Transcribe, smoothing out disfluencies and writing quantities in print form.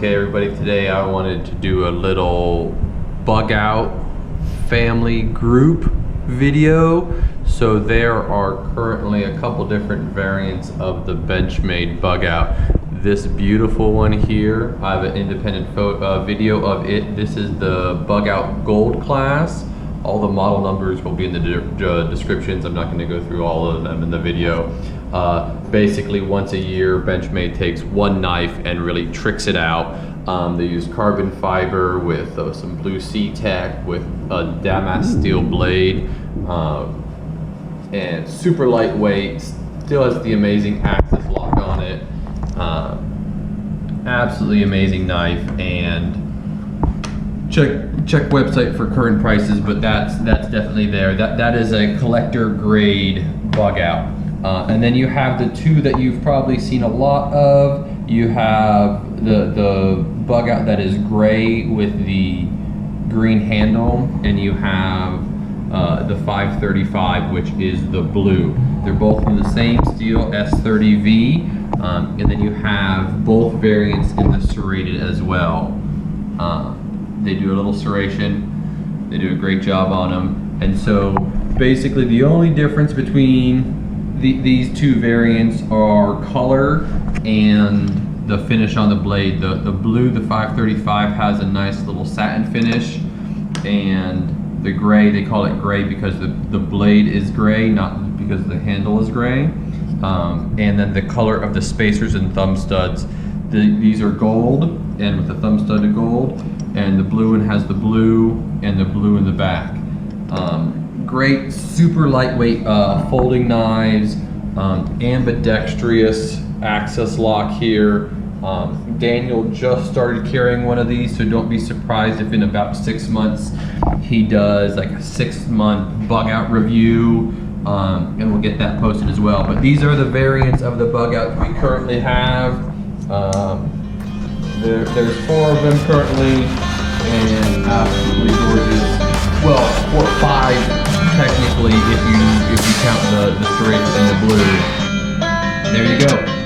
Okay everybody, today I wanted to do a little bug out family group video. So there are currently a couple different variants of the Benchmade Bugout. This beautiful one here, I have an independent video of it. This is the Bugout Gold class. All the model numbers will be in the descriptions. I'm not going to go through all of them in the video. Basically, once a year, Benchmade takes one knife and really tricks it out. They use carbon fiber with some blue C-Tech with a Damas steel blade, and super lightweight. Still has the amazing axis lock on it. Absolutely amazing knife, and check website for current prices, but that's definitely there. That is a collector grade bug out. And then you have the two that you've probably seen a lot of. You have the bug out that is gray with the green handle, and you have the 535, which is the blue. They're both from the same steel, S30V, and then you have both variants in the serrated as well. They do a little serration. They do a great job on them. And so basically the only difference between these two variants are color and the finish on the blade. The blue, the 535, has a nice little satin finish, and the gray, they call it gray because the blade is gray, not because the handle is gray. And then the color of the spacers and thumb studs, these are gold, and with the thumb stud of gold, and the blue one has the blue and the blue in the back. Great, super lightweight folding knives, ambidextrous axis lock here. Daniel just started carrying one of these, so don't be surprised if in about 6 months he does like a 6-month bug out review, and we'll get that posted as well. But these are the variants of the bug out we currently have. There's 4 of them currently, and absolutely gorgeous. Well, 4 or 5 technically if you count the serrated and the blue. There you go.